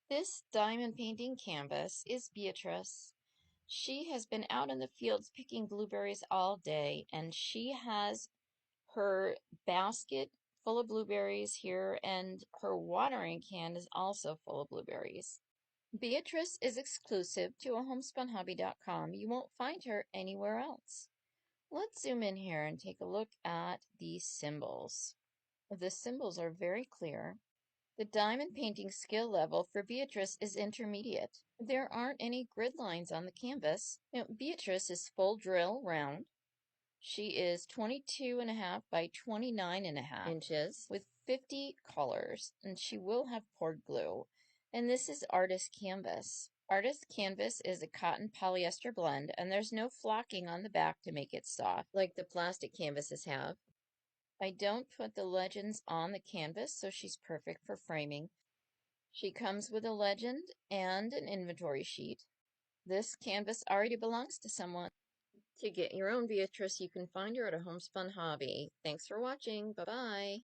This diamond painting canvas is Beatrice. She has been out in the fields picking blueberries all day, and she has her basket full of blueberries here, and her watering can is also full of blueberries. Beatrice is exclusive to ahomespunhobby.com. You won't find her anywhere else. Let's zoom in here and take a look at the symbols. The symbols are very clear. The diamond painting skill level for Beatrice is intermediate. There aren't any grid lines on the canvas. Now, Beatrice is full drill round. She is 22.5 by 29.5 inches with 50 colors, and she will have poured glue. And this is artist canvas. Artist canvas is a cotton polyester blend, and there's no flocking on the back to make it soft like the plastic canvases have. I don't put the legends on the canvas, so she's perfect for framing. She comes with a legend and an inventory sheet. This canvas already belongs to someone. To get your own Beatrice, you can find her at A Homespun Hobby. Thanks for watching. Bye-bye.